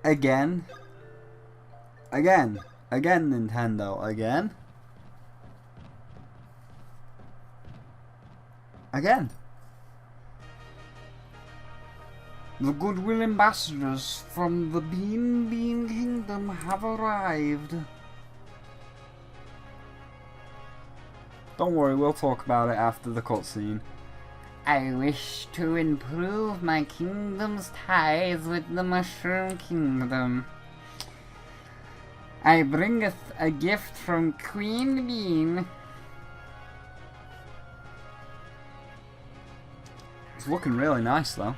Again. Again, Nintendo, again. Again. The goodwill ambassadors from the Bean Kingdom have arrived. Don't worry, we'll talk about it after the cutscene. I wish to improve my kingdom's ties with the Mushroom Kingdom. I bringeth a gift from Queen Bean. It's looking really nice though.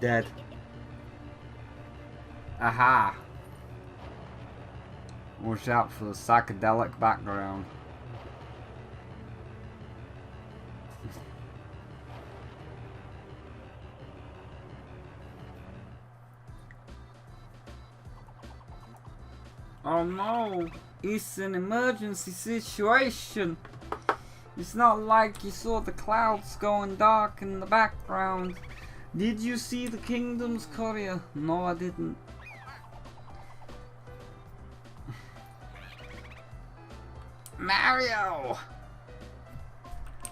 Dead. Aha! Watch out for the psychedelic background. Oh no! It's an emergency situation! It's not like you saw the clouds going dark in the background. Did you see the kingdom's courier? No, I didn't. Mario!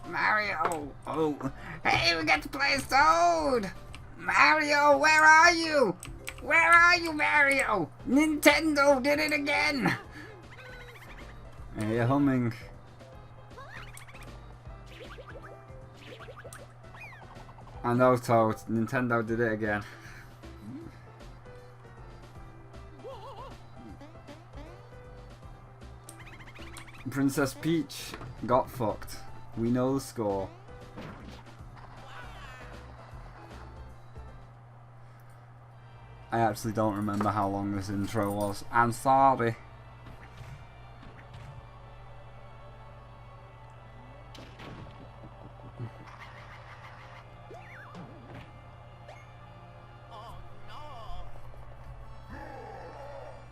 Mario! Oh, hey, we get to play as Toad! Mario, where are you? Where are you, Mario? Nintendo did it again! Hey, you're humming. I know, Toad. Nintendo did it again. Princess Peach got fucked. We know the score. I actually don't remember how long this intro was. I'm sorry.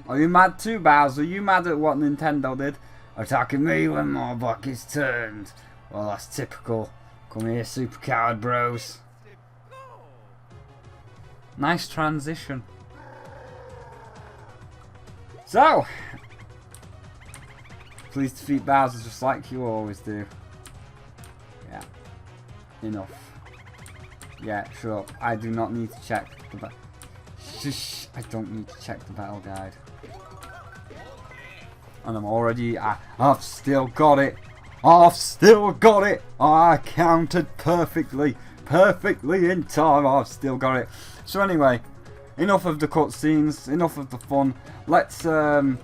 Are you mad too, Bowser? Are you mad at what Nintendo did? Attacking me when my back is turned. Well, that's typical. Come here, super coward bros. Nice transition. So, please defeat Bowser just like you always do. Yeah. Enough. Yeah, sure. I do not need to check the battle. Shush! I don't need to check the battle guide. And I'm already, I've still got it. I've still got it. I counted perfectly in time. I've still got it. So anyway, enough of the cutscenes, enough of the fun. Let's talk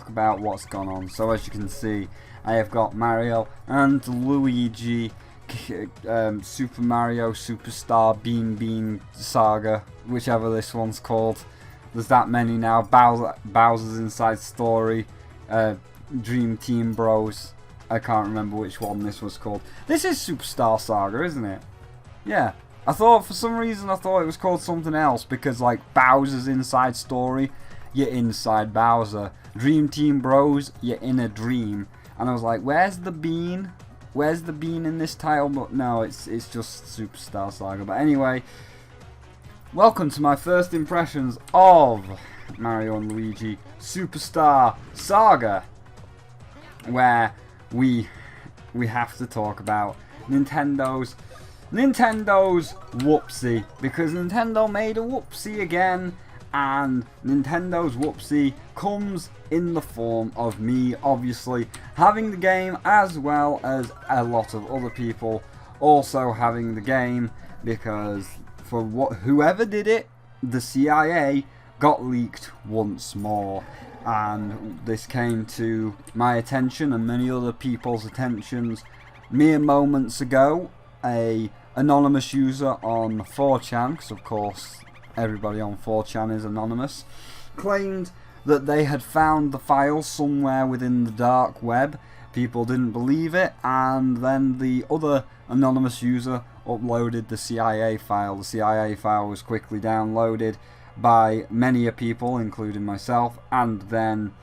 about what's gone on. So as you can see, I have got Mario and Luigi, Super Mario Superstar Bean Saga, whichever this one's called. There's that many now. Bowser's Inside Story, Dream Team Bros. I can't remember which one this was called. This is Superstar Saga, isn't it? Yeah. I thought, for some reason, I thought it was called something else because, like, Bowser's Inside Story, you're inside Bowser. Dream Team Bros, you're in a dream. And I was like, where's the bean? Where's the bean in this title? But no, it's just Superstar Saga. But anyway, welcome to my first impressions of Mario and Luigi Superstar Saga, where we have to talk about Nintendo's whoopsie, because Nintendo made a whoopsie again, and Nintendo's whoopsie comes in the form of me obviously having the game, as well as a lot of other people also having the game, because for whoever did it, the CIA got leaked once more. And this came to my attention and many other people's attentions mere moments ago. A anonymous user on 4chan, because of course everybody on 4chan is anonymous, claimed that they had found the file somewhere within the dark web, people didn't believe it, and then the other anonymous user uploaded the CIA file. The CIA file was quickly downloaded by many people, including myself, and then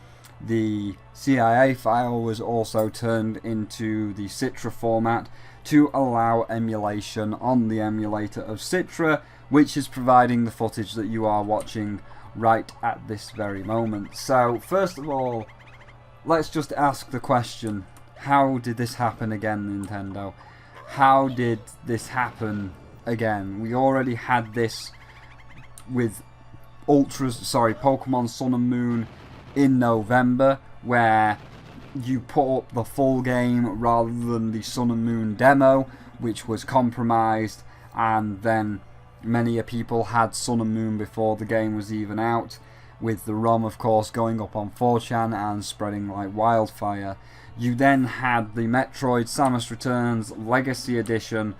the CIA file was also turned into the Citra format to allow emulation on the emulator of Citra, which is providing the footage that you are watching right at this very moment. So first of all, let's just ask the question, how did this happen again, Nintendo? How did this happen again? We already had this with Pokemon Sun and Moon in November, where you put up the full game rather than the Sun and Moon demo, which was compromised, and then many people had Sun and Moon before the game was even out, with the ROM of course going up on 4chan and spreading like wildfire. You then had the Metroid Samus Returns Legacy Edition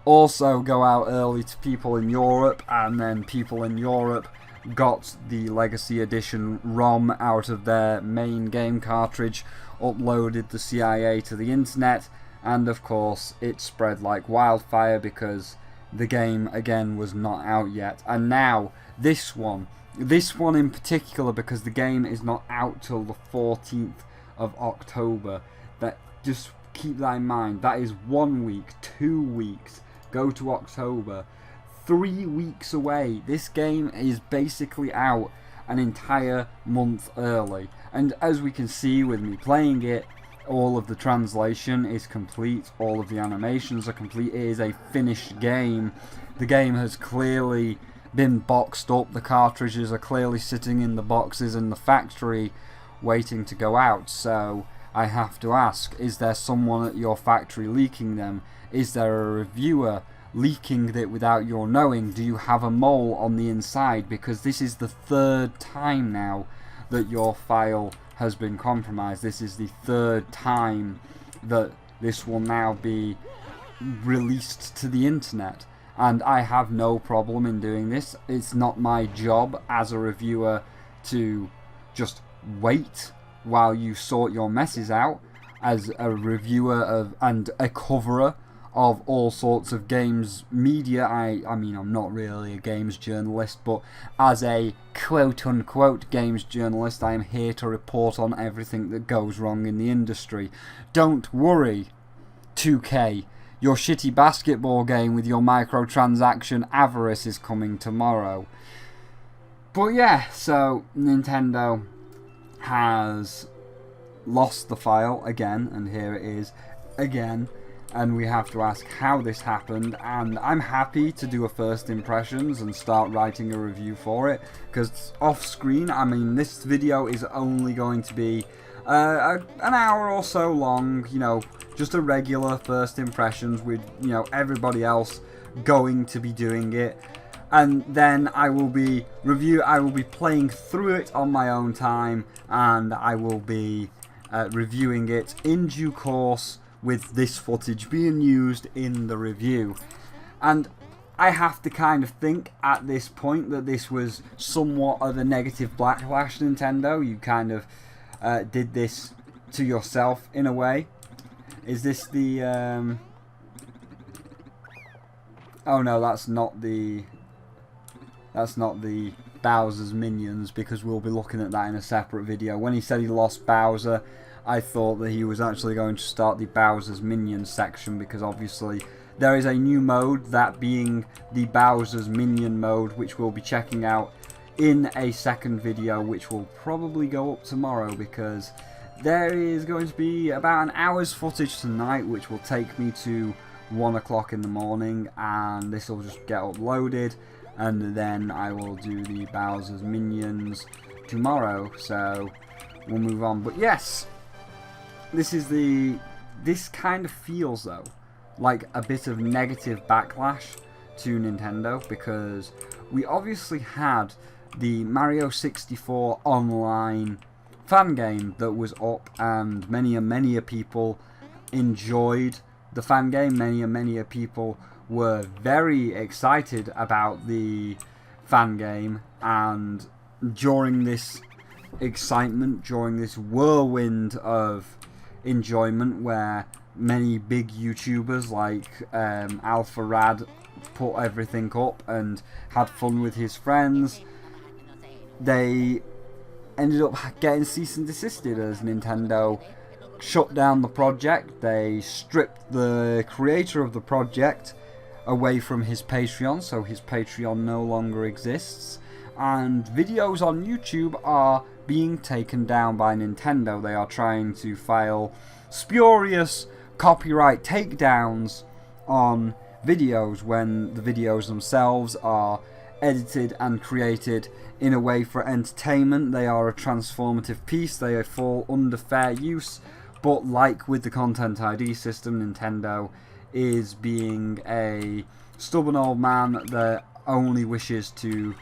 also go out early to people in Europe, and then people in Europe got the Legacy Edition ROM out of their main game cartridge, uploaded the CIA to the internet, and of course it spread like wildfire because the game again was not out yet. And now this one in particular, because the game is not out till the 14th of October. That, just keep that in mind. That is 1 week, 2 weeks, go to October, 3 weeks away. This game is basically out an entire month early, and as we can see with me playing it, all of the translation is complete, all of the animations are complete. It is a finished game. The game has clearly been boxed up, the cartridges are clearly sitting in the boxes in the factory waiting to go out. So I have to ask, is there someone at your factory leaking them? Is there a reviewer leaking it without your knowing? Do you have a mole on the inside? Because this is the third time now that your file has been compromised. This is the third time that this will now be released to the internet, and I have no problem in doing this. It's not my job as a reviewer to just wait while you sort your messes out. As a reviewer of and a coverer of all sorts of games media, I mean, I'm not really a games journalist, but as a quote-unquote games journalist, I am here to report on everything that goes wrong in the industry. Don't worry, 2K, your shitty basketball game with your microtransaction avarice is coming tomorrow. But yeah, so Nintendo has lost the file again, and here it is again. And we have to ask how this happened, and I'm happy to do a first impressions and start writing a review for it, because off screen, I mean, this video is only going to be an hour or so long, you know, just a regular first impressions with, you know, everybody else going to be doing it, and then I will be playing through it on my own time, and I will be reviewing it in due course, with this footage being used in the review. And I have to kind of think at this point that this was somewhat of a negative backlash, Nintendo. You kind of did this to yourself in a way. Is this the oh no, that's not the Bowser's minions, because we'll be looking at that in a separate video. When he said he lost Bowser, I thought that he was actually going to start the Bowser's Minions section, because obviously there is a new mode, that being the Bowser's Minion mode, which we'll be checking out in a second video, which will probably go up tomorrow, because there is going to be about an hour's footage tonight, which will take me to 1 o'clock in the morning, and this will just get uploaded, and then I will do the Bowser's Minions tomorrow, so we'll move on. But yes, this kind of feels though like a bit of negative backlash to Nintendo, because we obviously had the Mario 64 online fan game that was up, and many people enjoyed the fan game. Many people were very excited about the fan game, and during this excitement, during this whirlwind of enjoyment where many big YouTubers like Alpha Rad put everything up and had fun with his friends. They ended up getting cease and desisted as Nintendo shut down the project. They stripped the creator of the project away from his Patreon, so his Patreon no longer exists, and videos on YouTube are being taken down by Nintendo. They are trying to file spurious copyright takedowns on videos when the videos themselves are edited and created in a way for entertainment. They are a transformative piece, they fall under fair use, but like with the Content ID system, Nintendo is being a stubborn old man that only wishes to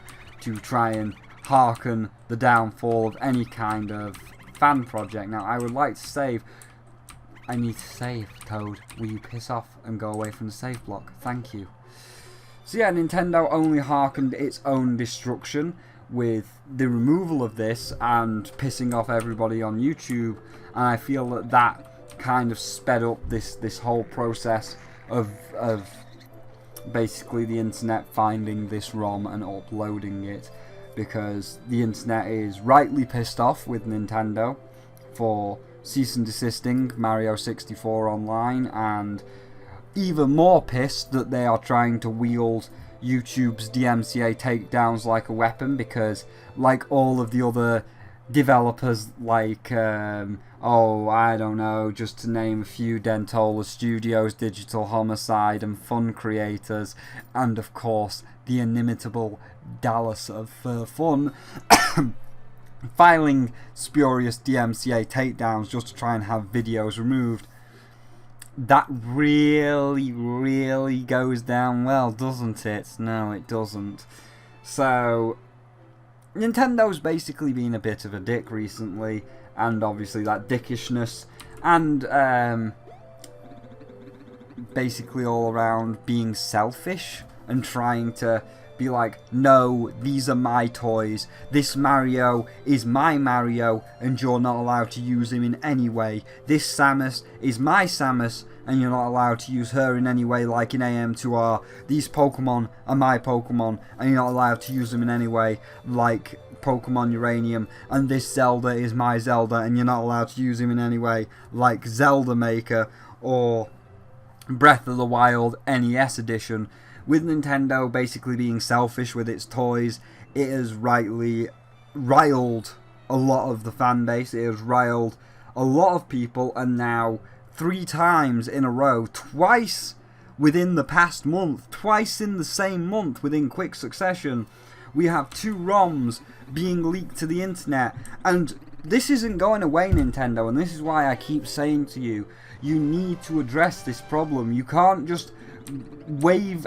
try and hearken the downfall of any kind of fan project. Now, I would like to save. I need to save, Toad. Will you piss off and go away from the save block? Thank you. So yeah, Nintendo only hearkened its own destruction with the removal of this and pissing off everybody on YouTube, and I feel that kind of sped up this whole process of basically the internet finding this ROM and uploading it, because the internet is rightly pissed off with Nintendo for cease and desisting Mario 64 Online, and even more pissed that they are trying to wield YouTube's DMCA takedowns like a weapon, because like all of the other developers, like oh, I don't know, just to name a few, Dentola Studios, Digital Homicide and Fun Creators, and of course the inimitable Dallas of Fun, filing spurious DMCA takedowns just to try and have videos removed. That really goes down well, doesn't it? No, it doesn't. So Nintendo's basically been a bit of a dick recently, and obviously that dickishness and basically all around being selfish and trying to be like, no, these are my toys, this Mario is my Mario and you're not allowed to use him in any way, this Samus is my Samus and you're not allowed to use her in any way, like in AM2R, these Pokemon are my Pokemon and you're not allowed to use them in any way, like Pokemon Uranium, and this Zelda is my Zelda and you're not allowed to use him in any way, like Zelda Maker or Breath of the Wild NES Edition. With Nintendo basically being selfish with its toys, it has rightly riled a lot of the fan base, it has riled a lot of people, and now 3 times in a row, twice within the past month, twice in the same month within quick succession, we have 2 ROMs being leaked to the internet. And this isn't going away, Nintendo, and this is why I keep saying to you, you need to address this problem. You can't just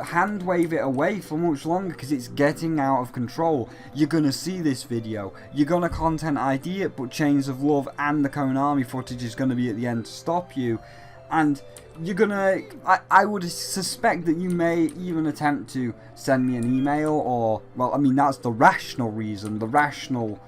hand wave it away for much longer, because it's getting out of control. You're gonna see this video, you're gonna Content ID it, but Chains of Love and the Konami footage is gonna be at the end to stop you, and you're gonna, I would suspect that you may even attempt to send me an email, or, well, I mean, that's the rational reason, the rational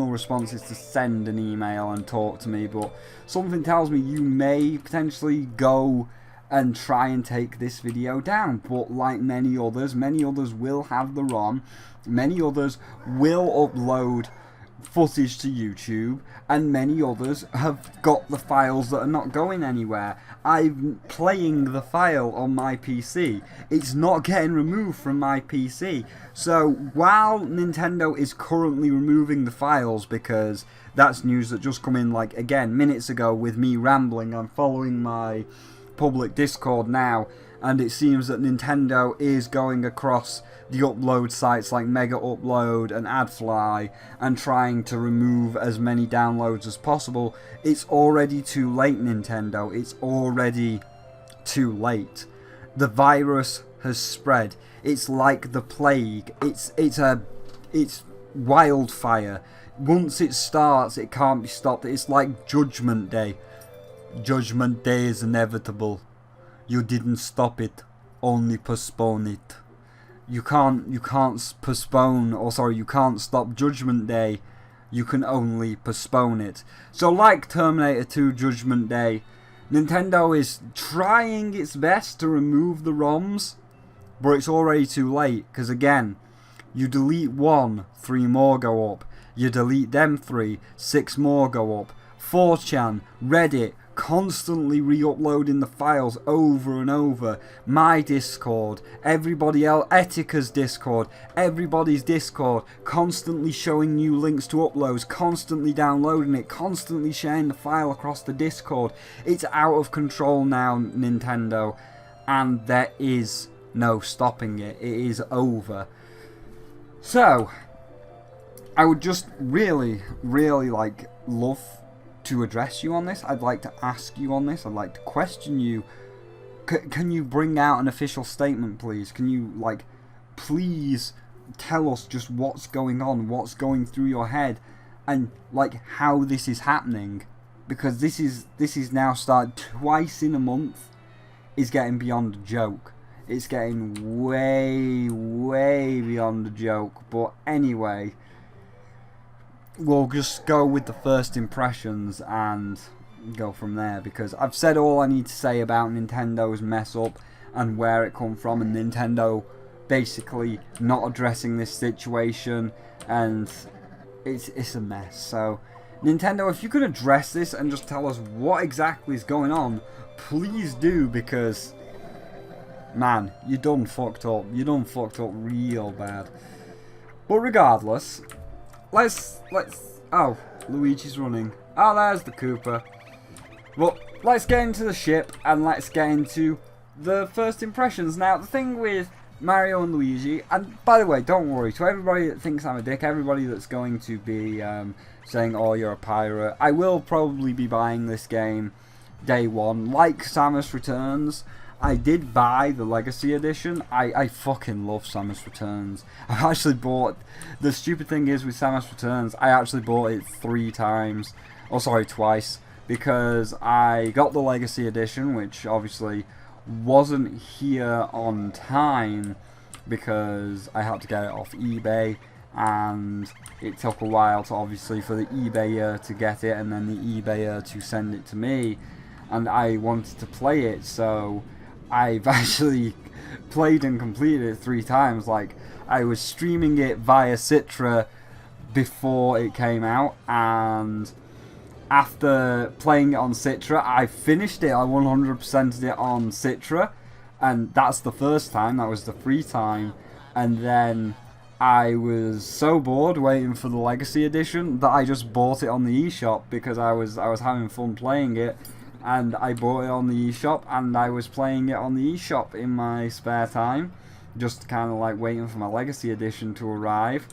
response is to send an email and talk to me, but something tells me you may potentially go and try and take this video down. But like many others will have the ROM, many others will upload footage to YouTube, and many others have got the files that are not going anywhere. I'm playing the file on my PC, it's not getting removed from my PC. So while Nintendo is currently removing the files, because that's news that just come in, like, again, minutes ago with me rambling, I'm following my public Discord now, and it seems that Nintendo is going across the upload sites like Mega Upload and AdFly and trying to remove as many downloads as possible. It's already too late, Nintendo. It's already too late. The virus has spread. It's like the plague. It's wildfire. Once it starts, it can't be stopped. It's like Judgment Day. Judgment Day is inevitable. You didn't stop it, only postpone it. You can't postpone, or sorry, you can't stop Judgment Day. you can only postpone it. So like Terminator 2 Judgment Day, Nintendo is trying its best to remove the ROMs, but it's already too late, because again, you delete one, 3 more go up. You delete them 3, 6 more go up. 4chan, Reddit, constantly re-uploading the files over and over. My Discord, everybody else, Etica's Discord, everybody's Discord, constantly showing new links to uploads, constantly downloading it, constantly sharing the file across the Discord. It's out of control now, Nintendo, and there is no stopping it. It is over. So, I would just really, really love to address you on this. I'd like to ask you on this. I'd like to question you. Can you bring out an official statement, please? Can you, please tell us just what's going on, what's going through your head, and, how this is happening? Because this is now started twice in a month is getting beyond a joke. It's getting way, way beyond a joke. But anyway, we'll just go with the first impressions and go from there, because I've said all I need to say about Nintendo's mess up and where it come from, and Nintendo basically not addressing this situation, and it's a mess. So Nintendo, if you could address this and just tell us what exactly is going on, please do, because man, you done fucked up. You done fucked up real bad. But regardless, let's oh, Luigi's running. Oh, there's the Koopa. Well, let's get into the ship and let's get into the first impressions. Now, the thing with Mario and Luigi, and by the way, don't worry, to everybody that thinks I'm a dick, everybody that's going to be saying, oh, you're a pirate, I will probably be buying this game day one. Like Samus Returns, I did buy the Legacy Edition. I fucking love Samus Returns. I actually bought... The stupid thing is with Samus Returns, I actually bought it 3 times. Oh, sorry, twice. Because I got the Legacy Edition, which obviously wasn't here on time, because I had to get it off eBay. And it took a while to, obviously, for the eBayer to get it, and then the eBayer to send it to me. And I wanted to play it, so I've actually played and completed it 3 times. I was streaming it via Citra before it came out, and after playing it on Citra, I finished it. I 100%ed it on Citra, and that's the first time. That was the free time. And then I was so bored waiting for the Legacy Edition that I just bought it on the eShop, because I was having fun playing it. And I bought it on the eShop, and I was playing it on the eShop in my spare time, just kind of waiting for my Legacy Edition to arrive.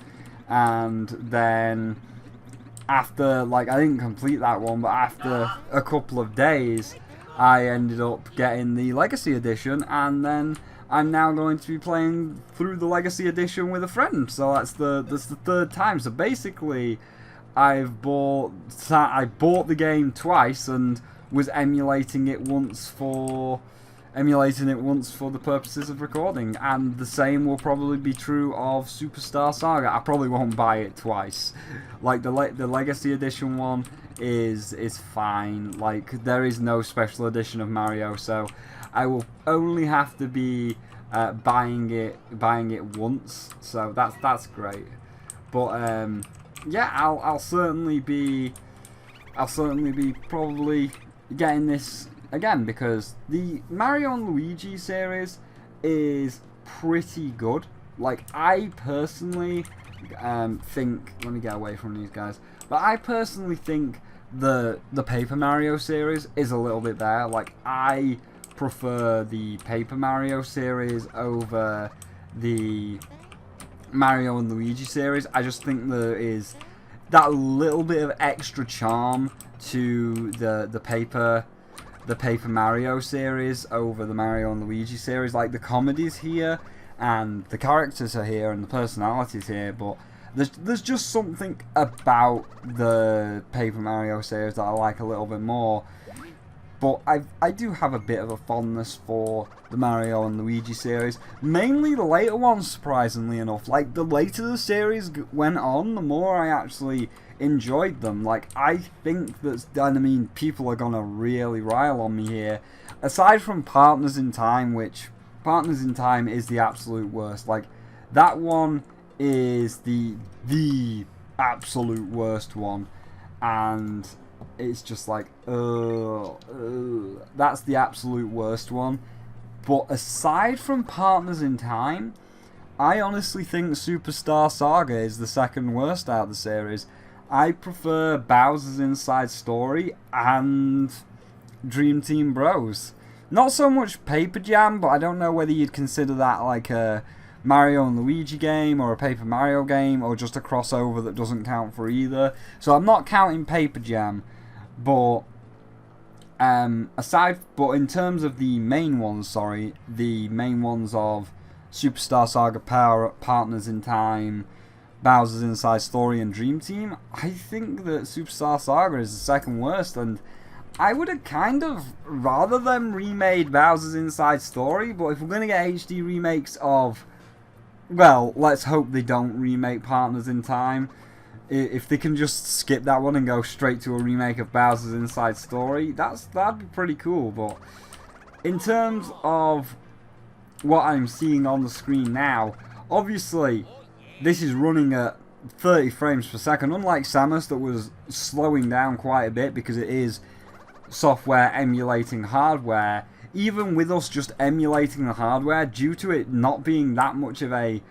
And then after, I didn't complete that one, but after a couple of days, I ended up getting the Legacy Edition, and then I'm now going to be playing through the Legacy Edition with a friend. So that's the 3rd time. So basically, I bought the game twice, and was emulating it once for the purposes of recording, and the same will probably be true of Superstar Saga. I probably won't buy it twice. The Legacy Edition one is fine. There is no special edition of Mario, so I will only have to be buying it once. So that's great. But yeah, I'll certainly be probably getting this again, because the Mario and Luigi series is pretty good. I personally think, let me get away from these guys, but I personally think the Paper Mario series is a little bit better. I prefer the Paper Mario series over the Mario and Luigi series. I just think there is that little bit of extra charm to the Paper Mario series over the Mario and Luigi series. The comedy's here, and the characters are here, and the personality's here, but there's just something about the Paper Mario series that I like a little bit more. But I do have a bit of a fondness for the Mario and Luigi series. Mainly the later ones, surprisingly enough. The later the series went on, the more I actually enjoyed them. Like, I think that's, and I mean, people are gonna really rile on me here. Aside from Partners in Time, which Partners in Time is the absolute worst. Like, that one is the absolute worst one, and it's just like, that's the absolute worst one. But aside from Partners in Time, I honestly think Superstar Saga is the second worst out of the series. I prefer Bowser's Inside Story and Dream Team Bros. Not so much Paper Jam, but I don't know whether you'd consider that like a Mario and Luigi game or a Paper Mario game or just a crossover that doesn't count for either. So I'm not counting Paper Jam, but but in terms of the main ones, the main ones of Superstar Saga, Partners in Time, Bowser's Inside Story, and Dream Team, I think that Superstar Saga is the second worst, and I would have kind of rather them remade Bowser's Inside Story, but if we're going to get HD remakes of, well, let's hope they don't remake Partners in Time. If they can just skip that one and go straight to a remake of Bowser's Inside Story, that'd be pretty cool. But in terms of what I'm seeing on the screen now, obviously this is running at 30 frames per second, unlike Samus that was slowing down quite a bit because it is software emulating hardware. Even with us just emulating the hardware, due to it not being that much of a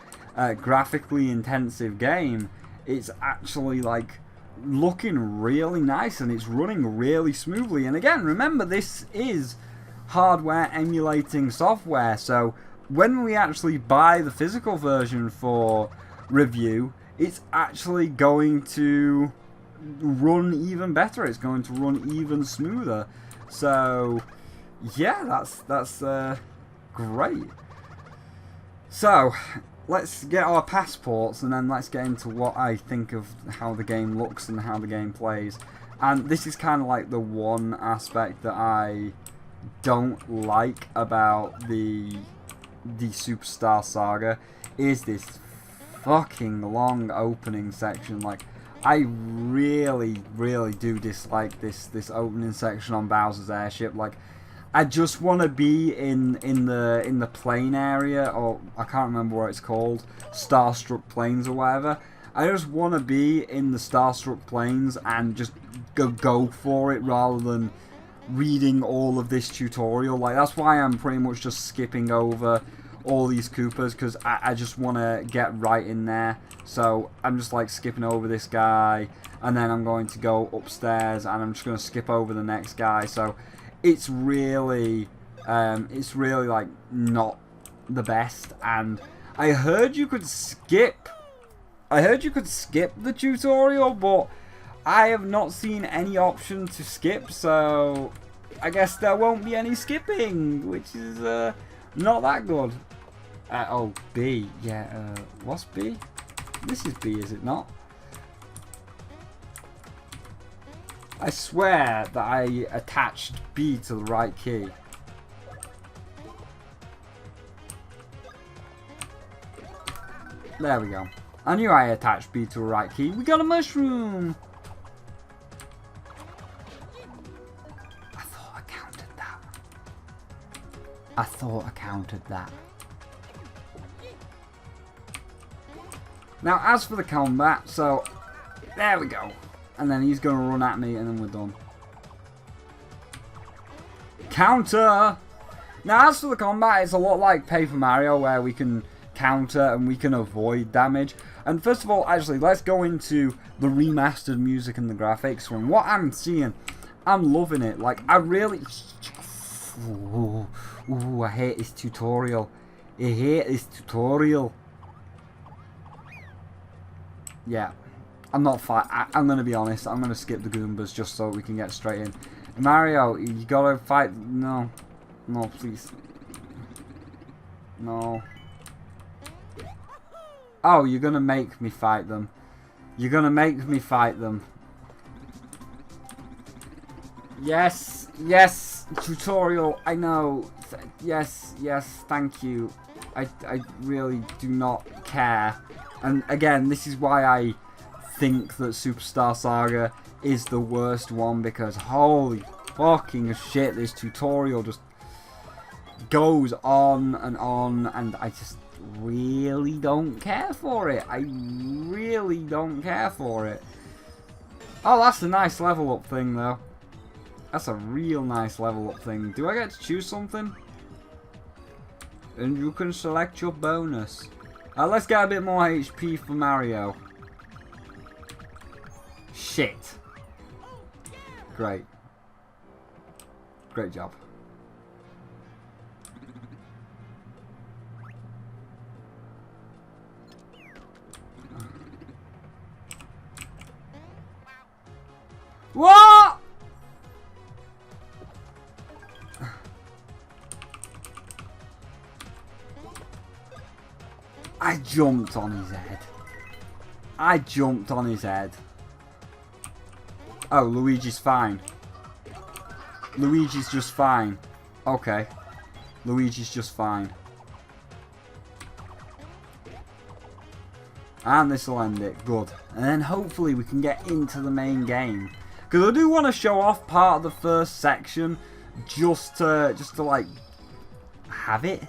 graphically intensive game, it's actually like looking really nice and it's running really smoothly. And again, remember, this is hardware emulating software, so when we actually buy the physical version for review, it's actually going to run even better. It's going to run even smoother. So yeah, that's great. So let's get our passports and then let's get into what I think of how the game looks and how the game plays. And this is kind of like the one aspect that I don't like about the Superstar Saga, is this fucking long opening section. Like, I really do dislike this opening section on Bowser's airship. Like, I just want to be in the plane area, or I can't remember what it's called, Starstruck Plains or whatever. I just want to be in the Starstruck Plains and just go for it rather than reading all of this tutorial. Like, that's why I'm pretty much just skipping over all these Koopas, because I just want to get right in there. So I'm just like skipping over this guy, and then I'm going to go upstairs and I'm just going to skip over the next guy. So it's really like not the best. And I heard you could skip the tutorial, but I have not seen any option to skip, so I guess there won't be any skipping, which is not that good. Oh, B. Yeah, what's B? This is B, is it not? I swear that I attached B to the right key. There we go. I knew I attached B to the right key. We got a mushroom! I thought I counted that. Now, as for the combat, so there we go. And then he's going to run at me and then we're done. Counter! Now, as for the combat, it's a lot like Paper Mario, where we can counter and we can avoid damage. And first of all, actually, let's go into the remastered music and the graphics. From what I'm seeing, I'm loving it. Like, I really... Ooh, I hate this tutorial. Yeah, I'm going to be honest. I'm going to skip the Goombas just so we can get straight in. Mario, you got to fight... No, please. No. Oh, you're going to make me fight them. Yes, tutorial, I know. Yes, thank you. I really do not care. And again, this is why I think that Superstar Saga is the worst one, because holy fucking shit, this tutorial just goes on, and I just really don't care for it. I really don't care for it. Oh, that's a nice level up thing though. That's a real nice level up thing. Do I get to choose something? And you can select your bonus. Let's get a bit more HP for Mario. Shit. Great. Great job. What? I jumped on his head. I jumped on his head. Oh, Luigi's fine. Luigi's just fine. Okay. Luigi's just fine. And this will end it. Good. And then hopefully we can get into the main game. Because I do want to show off part of the first section. Just to like have it.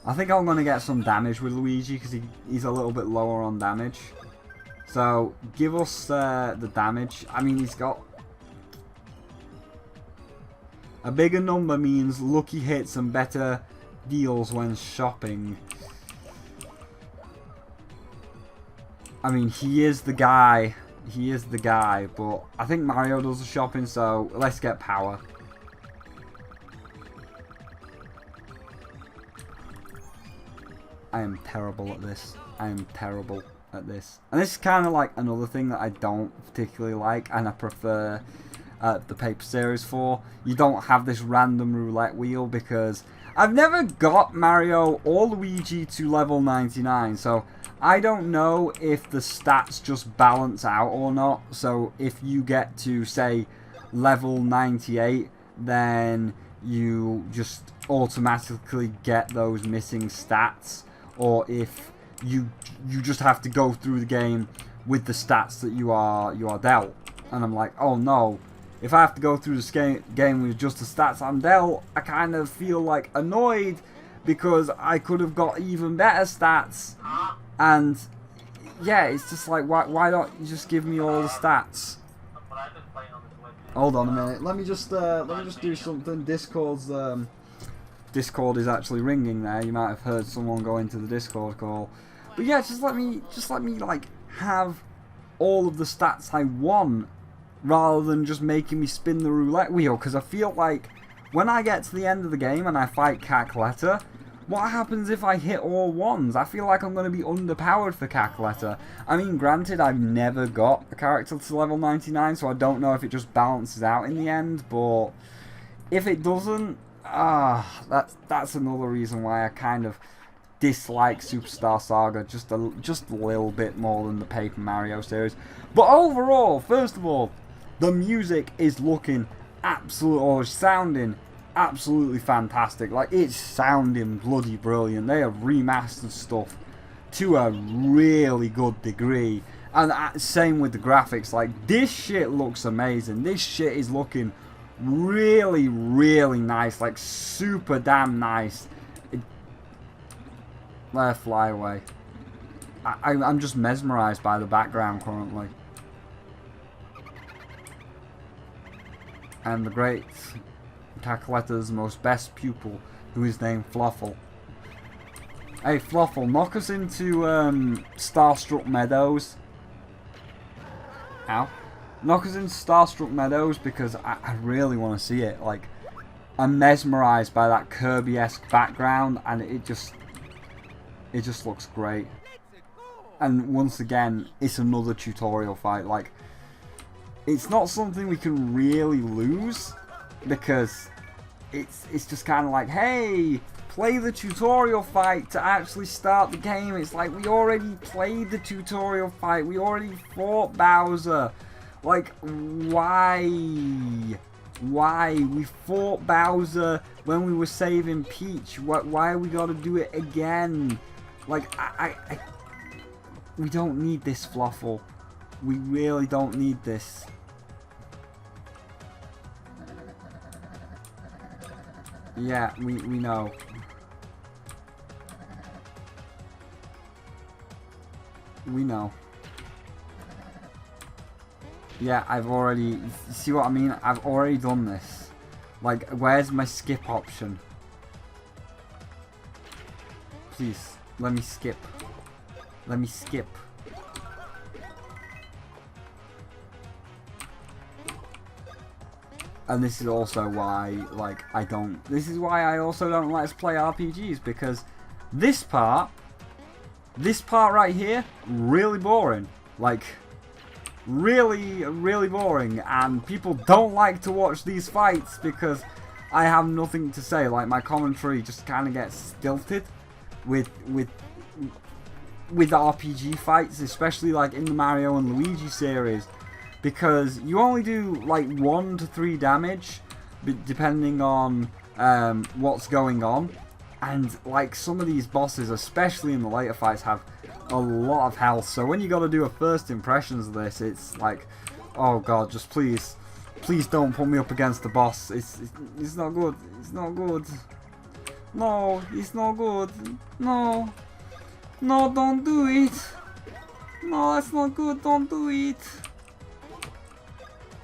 I think I'm going to get some damage with Luigi because he's a little bit lower on damage. So give us the damage. I mean, he's got a bigger number means lucky hits and better deals when shopping. I mean, he is the guy. He is the guy, but I think Mario does the shopping, so let's get power. I am terrible at this. I am terrible at this. And this is kind of like another thing that I don't particularly like, and I prefer the paper series for. You don't have this random roulette wheel, because I've never got Mario or Luigi to level 99, so I don't know if the stats just balance out or not. So if you get to, say, level 98, then you just automatically get those missing stats, or if you just have to go through the game with the stats that you are dealt. And I'm like, oh no, if I have to go through this game with just the stats I'm dealt, I kind of feel like annoyed, because I could have got even better stats. And yeah, it's just like, why don't you just give me all the stats? Hold on a minute. Let me just do something. Discord is actually ringing there. You might have heard someone go into the Discord call. But yeah, just let me like have all of the stats I want, rather than just making me spin the roulette wheel. Because I feel like when I get to the end of the game and I fight Cackletta, what happens if I hit all ones? I feel like I'm going to be underpowered for Cackletta. I mean, granted, I've never got a character to level 99, so I don't know if it just balances out in the end. But if it doesn't, that's another reason why I kind of dislike Superstar Saga just a little bit more than the Paper Mario series. But overall, first of all, the music is looking sounding absolutely fantastic. Like, it's sounding bloody brilliant. They have remastered stuff to a really good degree, and same with the graphics. Like, this shit looks amazing. This shit is looking really, really nice. Like, super damn nice. Let her fly away. I'm just mesmerized by the background currently. And the great Cackletta's most best pupil, who is named Fluffle. Hey Fluffle, knock us into Starstruck Meadows. Ow. Knock us into Starstruck Meadows, because I really want to see it. Like, I'm mesmerized by that Kirby-esque background, and it just looks great. And once again, it's another tutorial fight. Like, it's not something we can really lose, because it's just kind of like, hey, play the tutorial fight to actually start the game. It's like, we already played the tutorial fight. We already fought Bowser. Like, why? We fought Bowser when we were saving Peach. Why we gotta do it again? Like, we don't need this, Fluffle. We really don't need this. Yeah, we know. We know. Yeah, I've already... See what I mean? I've already done this. Like, where's my skip option? Please, let me skip. Let me skip. And this is also why, like, I don't... This is why I also don't let us play RPGs, because this part right here, really boring. Like, really, really boring. And people don't like to watch these fights because I have nothing to say. Like, my commentary just kind of gets stilted with RPG fights, especially like in the Mario and Luigi series. Because you only do like 1 to 3 damage, depending on what's going on. And like some of these bosses, especially in the later fights, have a lot of health. So when you got to do a first impressions of this, it's like, oh god, just please don't put me up against the boss. It's not good. It's not good. No, it's not good. No, no, don't do it. No, that's not good. Don't do it.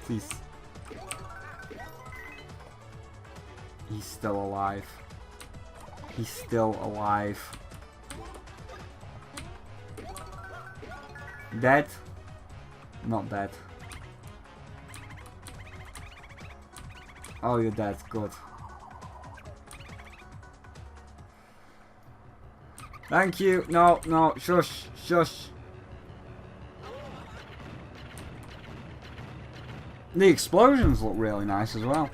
Please. He's still alive. He's still alive. Dead? Not dead. Oh, you're dead. Good. Thank you. No, no. Shush. Shush. The explosions look really nice as well.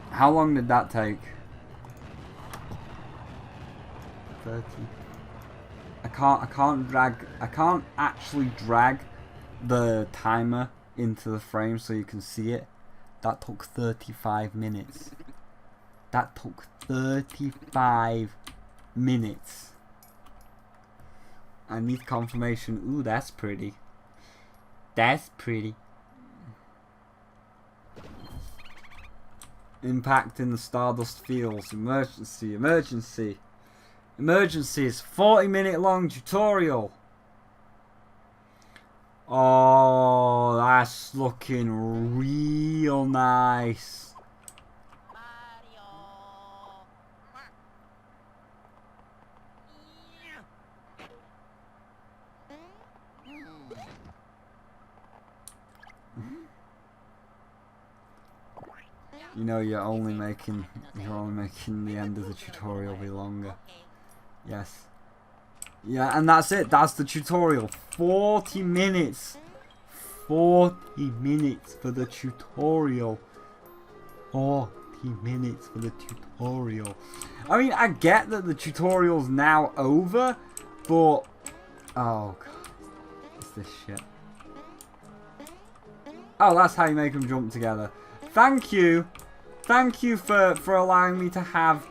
How long did that take? 30. I can't actually drag the timer into the frame so you can see it. That took 35 minutes. That took 35 minutes. I need confirmation. Ooh, that's pretty. That's pretty. Impact in the Stardust Fields. Emergency. Emergency. Emergency is 40-minute long tutorial. Oh, that's looking real nice. You know, you're only making the end of the tutorial be longer. Yes. Yeah, and that's it. That's the tutorial. 40 minutes. 40 minutes for the tutorial. 40 minutes for the tutorial. I mean, I get that the tutorial's now over, but... Oh, God. What's this shit? Oh, that's how you make them jump together. Thank you. Thank you for allowing me to have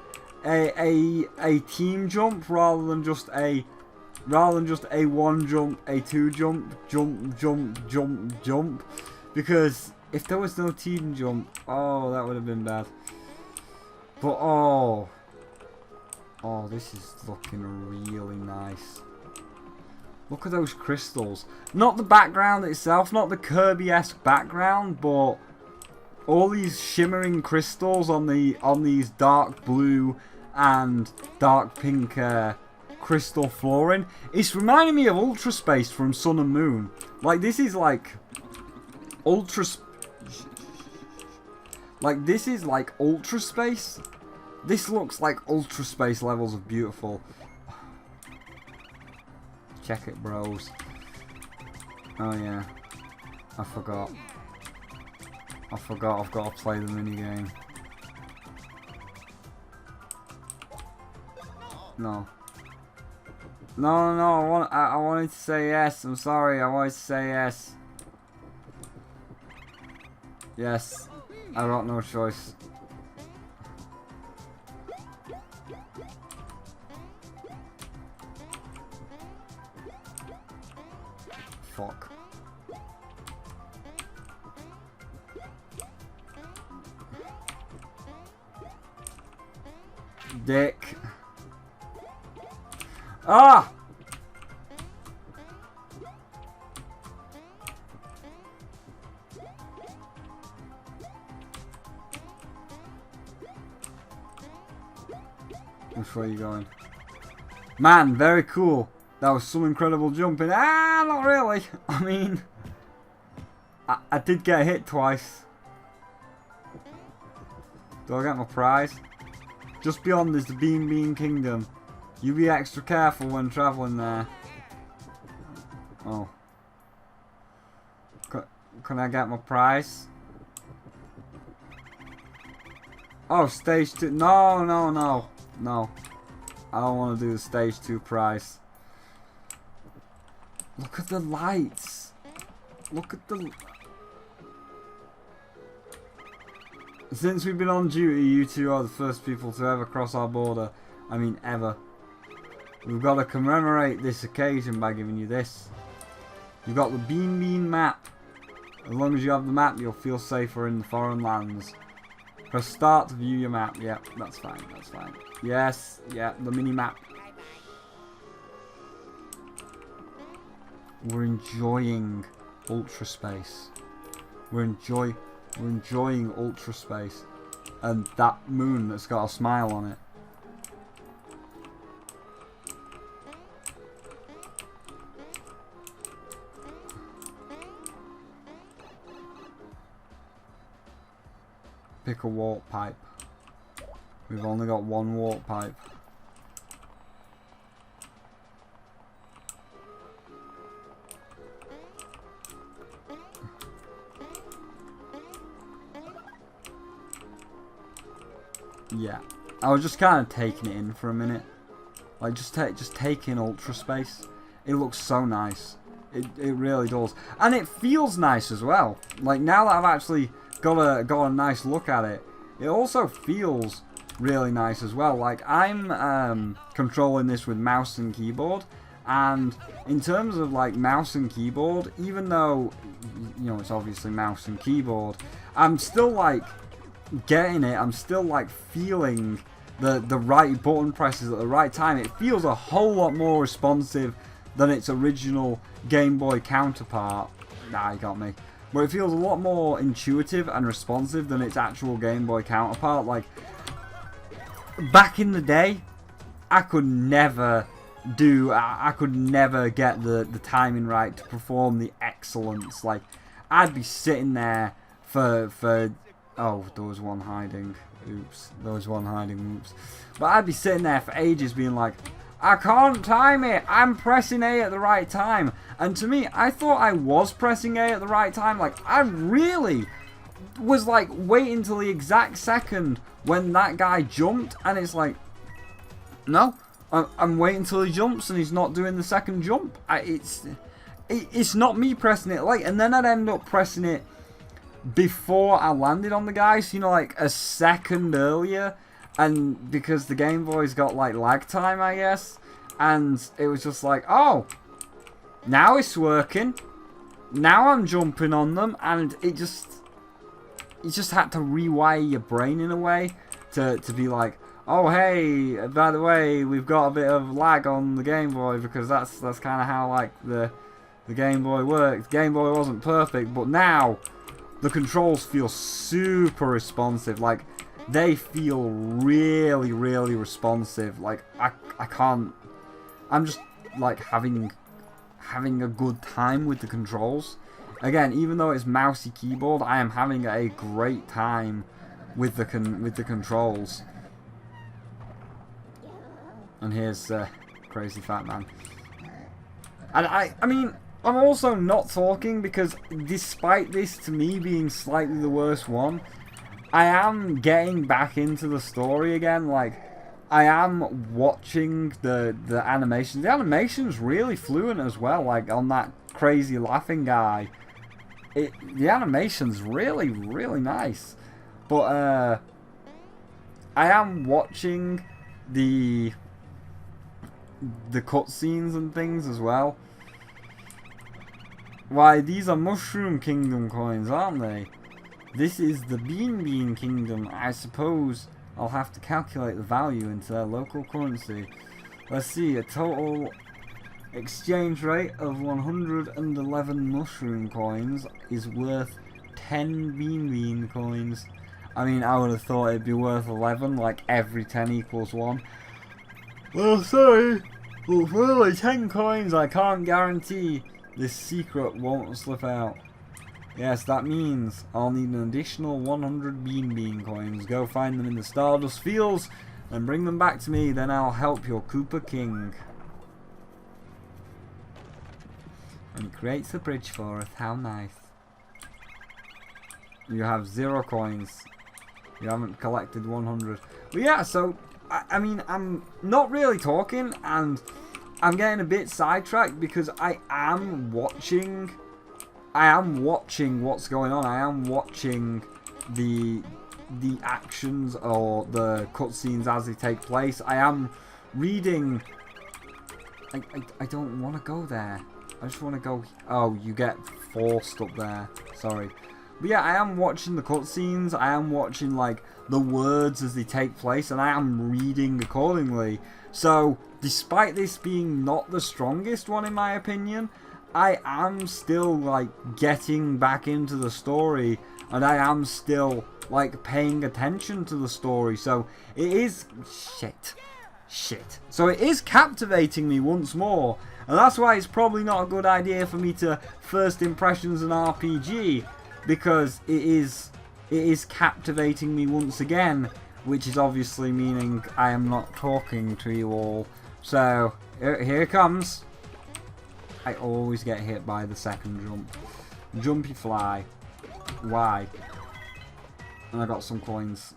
a team jump rather than just a one jump, a two jump, jump. Because if there was no team jump, oh, that would have been bad. But oh, this is looking really nice. Look at those crystals. Not the background itself, not the Kirby-esque background, but all these shimmering crystals on these dark blue and dark pink crystal flooring. It's reminding me of Ultra Space from Sun and Moon. Like, this is like Ultra Space. This looks like Ultra Space levels of beautiful. Check it, bros. Oh yeah, I forgot I've got to play the minigame. No. No, I wanted to say yes. I'm sorry, I wanted to say yes. Yes. I got no choice. fuck. Dick. Ah! Which way are you going? Man, very cool. That was some incredible jumping. Ah, not really. I mean, I did get hit twice. Do I get my prize? Just beyond is the Bean Kingdom. You be extra careful when traveling there. Oh. Can I get my prize? Oh, stage 2. No, no, no. No. I don't want to do the stage 2 prize. Look at the lights. Look at the... Since we've been on duty, you two are the first people to ever cross our border. I mean, ever. We've got to commemorate this occasion by giving you this. You've got the Bean map. As long as you have the map, you'll feel safer in the foreign lands. Press start to view your map. Yep, that's fine, that's fine. Yes, yeah, the mini map. We're enjoying Ultra Space. We're enjoying Ultra Space. And that moon that's got a smile on it. Pick a warp pipe. We've only got one warp pipe. Yeah, I was just kind of taking it in for a minute. Like just take in Ultra Space. It looks so nice. It really does, and it feels nice as well. Like now that I've actually got a nice look at it, it also feels really nice as well. Like I'm controlling this with mouse and keyboard, and in terms of like mouse and keyboard, even though you know it's obviously mouse and keyboard, I'm still like getting it. I'm still like feeling the right button presses at the right time. It feels a whole lot more responsive than its original Game Boy counterpart. Nah, you got me. But it feels a lot more intuitive and responsive than its actual Game Boy counterpart. Like, back in the day, I could never get the timing right to perform the excellence. Like, I'd be sitting there for oh, there was one hiding. Oops. There was one hiding. Oops. But I'd be sitting there for ages being like, I can't time it. I'm pressing A at the right time. And to me, I thought I was pressing A at the right time. Like, I really was like waiting till the exact second when that guy jumped. And it's like, no, I'm waiting till he jumps and he's not doing the second jump. It's not me pressing it late. And then I'd end up pressing it before I landed on the guys, you know, like a second earlier. And because the Game Boy's got like lag time, I guess, and it was just like, oh, now it's working. Now I'm jumping on them, and you just had to rewire your brain in a way to be like, oh hey, by the way, we've got a bit of lag on the Game Boy because that's kind of how like the Game Boy worked. Game Boy wasn't perfect, but now the controls feel super responsive. Like, they feel really, really responsive. Like, I can't... I'm just, like, having a good time with the controls. Again, even though it's mousey keyboard, I am having a great time with the controls. And here's Crazy Fat Man. And I mean, I'm also not talking because despite this to me being slightly the worst one, I am getting back into the story again. Like, I am watching the animations. The animation's really fluent as well. Like, on that crazy laughing guy, the animation's really, really nice. But I am watching the cutscenes and things as well. Why, these are Mushroom Kingdom coins, aren't they? This is the Bean Kingdom. I suppose I'll have to calculate the value into their local currency. Let's see, a total exchange rate of 111 mushroom coins is worth 10 bean coins. I mean, I would have thought it'd be worth 11, like every 10 equals 1. Well, sorry, but for only 10 coins, I can't guarantee this secret won't slip out. Yes, that means I'll need an additional 100 bean coins. Go find them in the Stardust Fields and bring them back to me, then I'll help your Koopa King. And he creates a bridge for us. How nice. You have 0 coins. You haven't collected 100. But yeah, so, I mean, I'm not really talking, and I'm getting a bit sidetracked because I am watching what's going on. I am watching the actions or the cutscenes as they take place. I am reading. I don't want to go there. I just want to go. Oh, you get forced up there. Sorry. But yeah, I am watching the cutscenes. I am watching like the words as they take place, and I am reading accordingly. So, despite this being not the strongest one in my opinion, I am still like getting back into the story, and I am still like paying attention to the story. So it is shit. So it is captivating me once more, and that's why it's probably not a good idea for me to first impressions an RPG, because it is captivating me once again, which is obviously meaning I am not talking to you all. So here it comes. I always get hit by the second jump. Jumpy fly. Why? And I got some coins.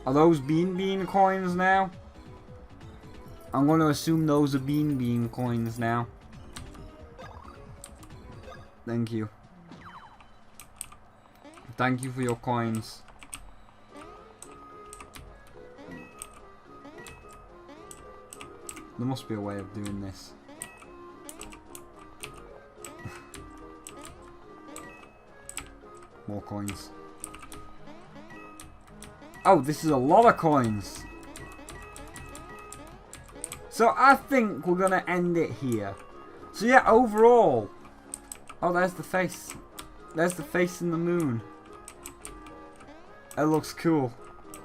Are those bean coins now? I'm going to assume those are bean coins now. Thank you. Thank you for your coins. There must be a way of doing this. More coins. Oh, this is a lot of coins. So I think we're going to end it here. So yeah, overall. Oh, there's the face. There's the face in the moon. That looks cool.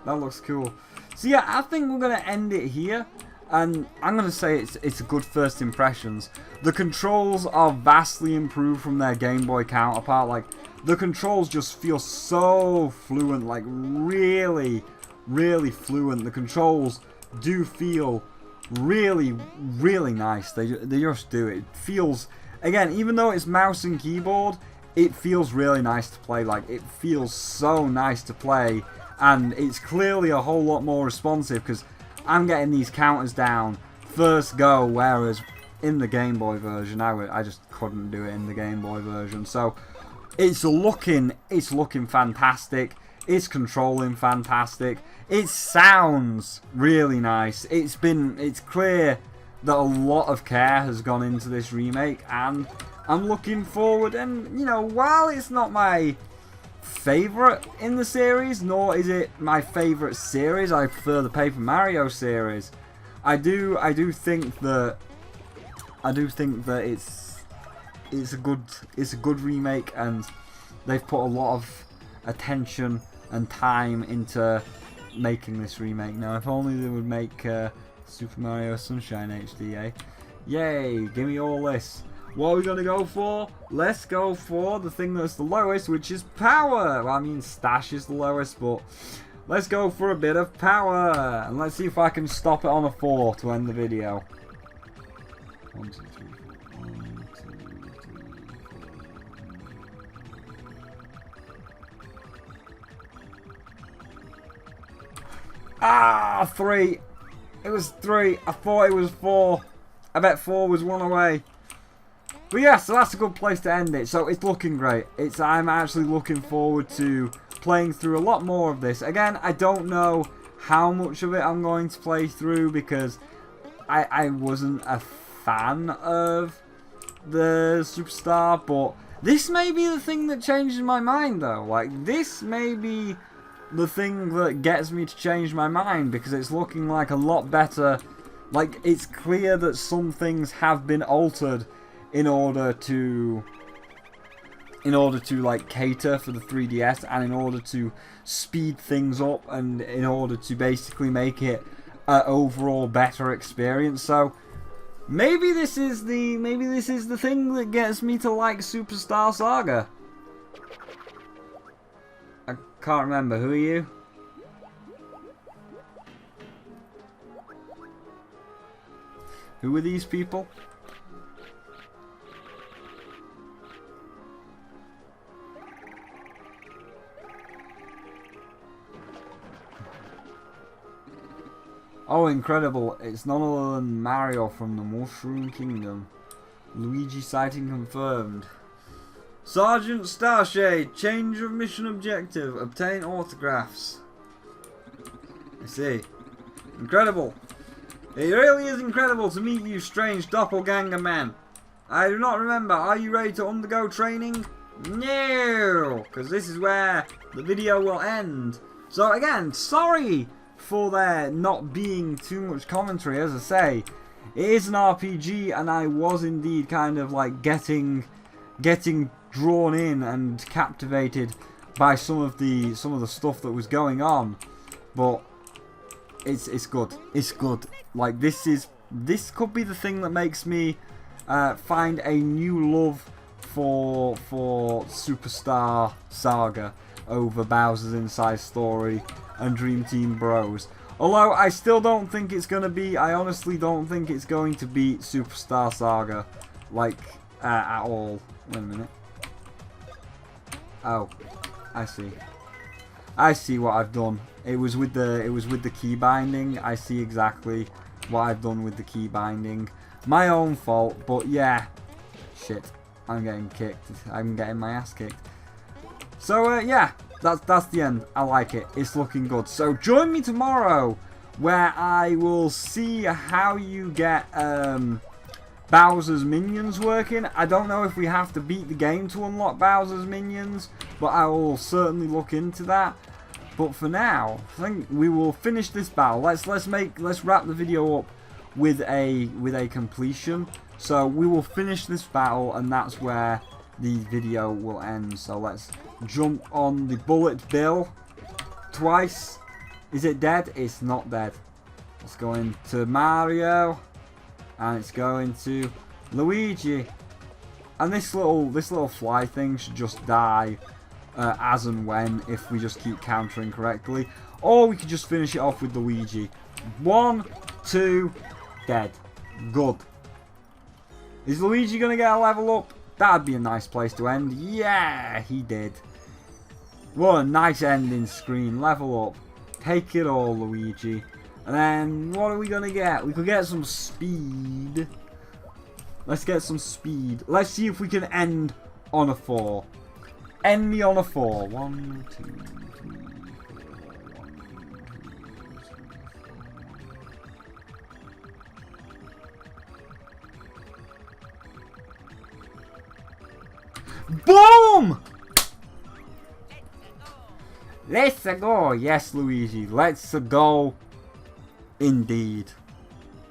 That looks cool. So yeah, I think we're going to end it here. And I'm going to say it's a good first impressions. The controls are vastly improved from their Game Boy counterpart. Like, the controls just feel so fluent. Like, really, really fluent. The controls do feel really, really nice. They just do. It feels, again, even though it's mouse and keyboard, it feels really nice to play. Like, it feels so nice to play. And it's clearly a whole lot more responsive, because I'm getting these counters down first go, whereas in the Game Boy version, I just couldn't do it in the Game Boy version. So it's looking fantastic. It's controlling fantastic. It sounds really nice. It's clear that a lot of care has gone into this remake, and I'm looking forward. And you know, while it's not my favorite in the series, nor is it my favorite series, I prefer the Paper Mario series. I do think that it's a good remake, and they've put a lot of attention and time into making this remake. Now, if only they would make Super Mario Sunshine HD, eh? Yay, give me all this. What are we going to go for? Let's go for the thing that's the lowest, which is power. Well, I mean, Stash is the lowest, but let's go for a bit of power. And let's see if I can stop it on a 4 to end the video. 1, 2, 3, 4. 1, 2, 3, 4. Ah, 3. It was 3. I thought it was 4. I bet 4 was 1 away. But yeah, so that's a good place to end it. So it's looking great. I'm actually looking forward to playing through a lot more of this. Again, I don't know how much of it I'm going to play through, because I wasn't a fan of the Superstar, but this may be the thing that changes my mind though. Like, this may be the thing that gets me to change my mind, because it's looking like a lot better. Like, it's clear that some things have been altered in order to like cater for the 3DS, and in order to speed things up, and in order to basically make it an overall better experience. So maybe this is the thing that gets me to like Superstar Saga. I can't remember. Who are you? Who are these people? Oh, incredible. It's none other than Mario from the Mushroom Kingdom. Luigi sighting confirmed. Sergeant Starshade, change of mission objective. Obtain autographs. I see. Incredible. It really is incredible to meet you, strange doppelganger man. I do not remember. Are you ready to undergo training? No! Because this is where the video will end. So again, sorry for there not being too much commentary. As I say, it is an RPG, and I was indeed kind of like getting drawn in and captivated by some of the stuff that was going on. But it's good. It's good. Like, this could be the thing that makes me find a new love for Superstar Saga over Bowser's Inside Story and Dream Team Bros. Although I still don't think it's gonna be. I honestly don't think it's going to beat Superstar Saga, like at all. Wait a minute. Oh, I see. I see what I've done. It was with the key binding. I see exactly what I've done with the key binding. My own fault, but yeah. Shit, I'm getting kicked. I'm getting my ass kicked. So yeah, that's the end. I like it. It's looking good. So join me tomorrow, where I will see how you get Bowser's minions working. I don't know if we have to beat the game to unlock Bowser's minions, but I will certainly look into that. But for now, I think we will finish this battle. Let's wrap the video up with a completion. So we will finish this battle, and that's where the video will end. So let's jump on the bullet bill twice. Is it dead? It's not dead. Let's go into Mario, and it's going to Luigi, and this little fly thing should just die as and when, if we just keep countering correctly, or we could just finish it off with Luigi. 1, 2, dead. Good. Is Luigi gonna get a level up? That'd be a nice place to end. Yeah, he did. What a nice ending screen. Level up. Take it all, Luigi. And then, what are we gonna get? We could get some speed. Let's get some speed. Let's see if we can end on a 4. End me on a 4. 1, 2, 3, 4. 1, 2, 3. Boom! Let's go. Yes, Luigi. Let's go. Indeed.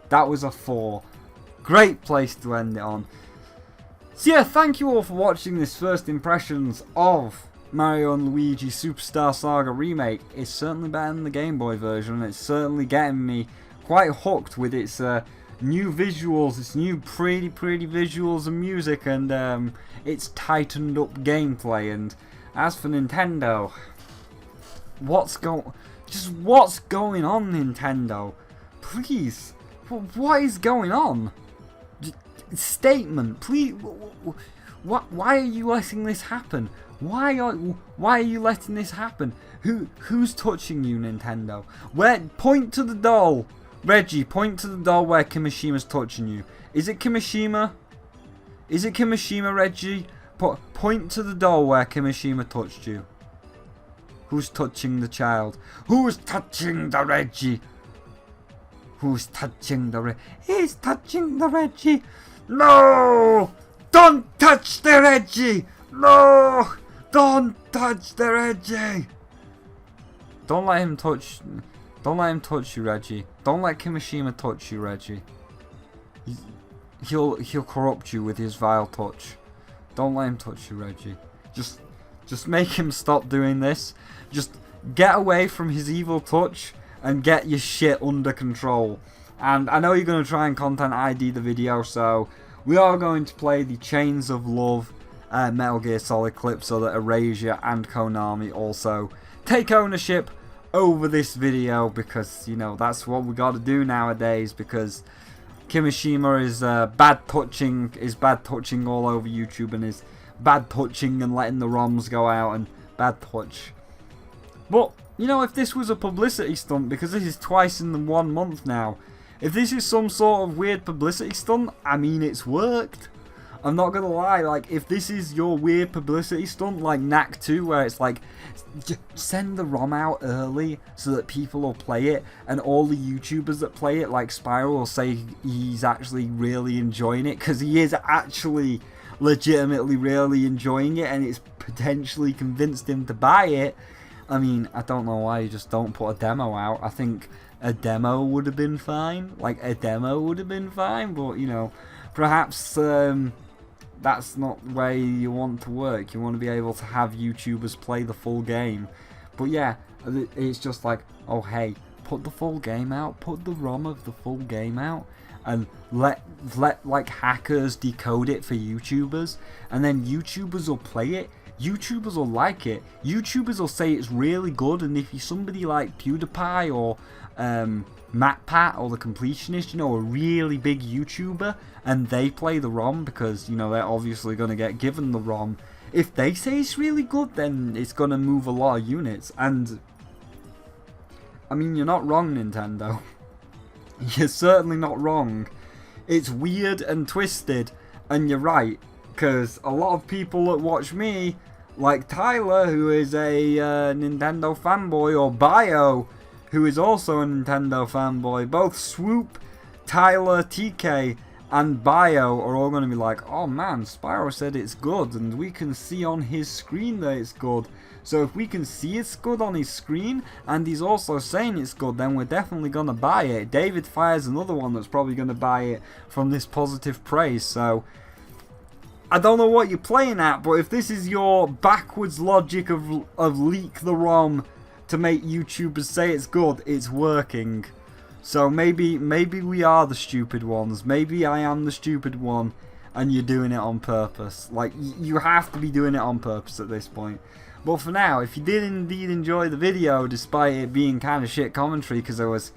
That was a 4. Great place to end it on. So yeah, thank you all for watching this first impressions of Mario and Luigi Superstar Saga Remake. It's certainly better than the Game Boy version, and it's certainly getting me quite hooked with its new visuals, its new pretty visuals and music, and its tightened up gameplay. And as for Nintendo, what's going on, Nintendo? Please, what is going on? Statement, please. Why are you letting this happen? Why are you letting this happen? Who's touching you, Nintendo? Point to the doll, Reggie. Point to the doll where Kimishima's touching you. Is it Kimishima? Is it Kimishima, Reggie? Point to the doll where Kimishima touched you. Who's touching the child? Who's touching the Reggie? Who's touching the Reggie? He's touching the Reggie. No! Don't touch the Reggie! No! Don't touch the Reggie! Don't let him touch you, Reggie. Don't let Kimishima touch you, Reggie. He'll corrupt you with his vile touch. Don't let him touch you, Reggie. Just make him stop doing this. Just get away from his evil touch and get your shit under control. And I know you're going to try and content ID the video, so we are going to play the Chains of Love Metal Gear Solid clip so that Erasure and Konami also take ownership over this video, because, you know, that's what we got to do nowadays, because Kimishima is bad touching all over YouTube, and is bad touching and letting the ROMs go out and bad touch. But, you know, if this was a publicity stunt, because this is twice in the 1 month now, if this is some sort of weird publicity stunt, I mean, it's worked. I'm not gonna lie, like, if this is your weird publicity stunt, like Knack 2, where it's like, send the ROM out early so that people will play it, and all the YouTubers that play it, like Spyro, will say he's actually really enjoying it, because he is actually legitimately really enjoying it, and it's potentially convinced him to buy it. I mean, I don't know why you just don't put a demo out. I think a demo would have been fine. Like, a demo would have been fine, but, you know, perhaps that's not the way you want to work. You want to be able to have YouTubers play the full game. But yeah, it's just like, oh hey, put the full game out, put the ROM of the full game out, and let like hackers decode it for YouTubers, and then YouTubers will play it. YouTubers will like it. YouTubers will say it's really good, and if you're somebody like PewDiePie or MatPat or the Completionist, you know, a really big YouTuber, and they play the ROM, because, you know, they're obviously going to get given the ROM. If they say it's really good, then it's going to move a lot of units. And I mean, you're not wrong, Nintendo. You're certainly not wrong. It's weird and twisted, and you're right, because a lot of people that watch me, like Tyler, who is a Nintendo fanboy, or Bio, who is also a Nintendo fanboy, both Swoop, Tyler, TK, and Bio are all going to be like, oh man, Spyro said it's good, and we can see on his screen that it's good. So if we can see it's good on his screen, and he's also saying it's good, then we're definitely going to buy it. David Fire's another one that's probably going to buy it from this positive praise. So I don't know what you're playing at, but if this is your backwards logic of leak the ROM to make YouTubers say it's good, it's working. So maybe we are the stupid ones. Maybe I am the stupid one, and you're doing it on purpose. Like, you have to be doing it on purpose at this point. But for now, if you did indeed enjoy the video, despite it being kind of shit commentary because I was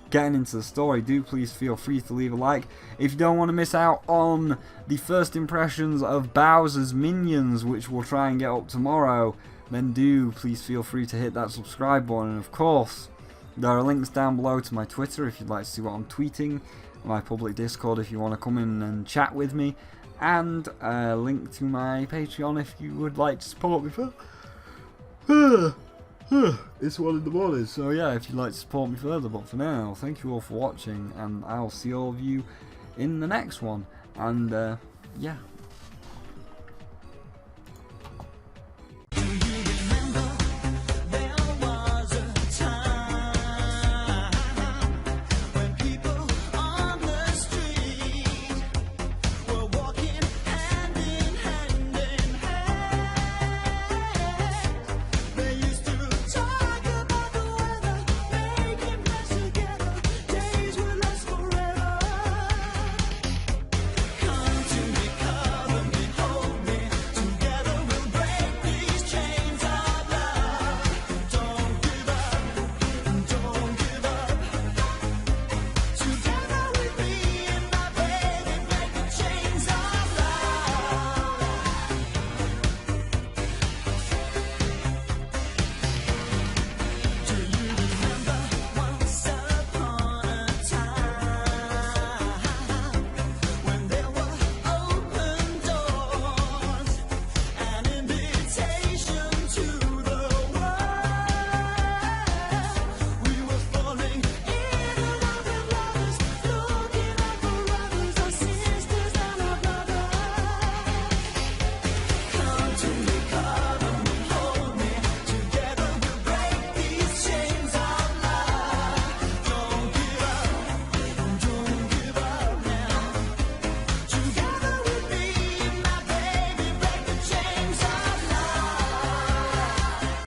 getting into the story, do please feel free to leave a like. If you don't want to miss out on the first impressions of Bowser's Minions, which we'll try and get up tomorrow, then do please feel free to hit that subscribe button. And of course, there are links down below to my Twitter if you'd like to see what I'm tweeting, my public Discord if you want to come in and chat with me, and a link to my Patreon if you would like to support me for it's 1 in the morning, so yeah, if you'd like to support me further. But for now, thank you all for watching, and I'll see all of you in the next one. And yeah,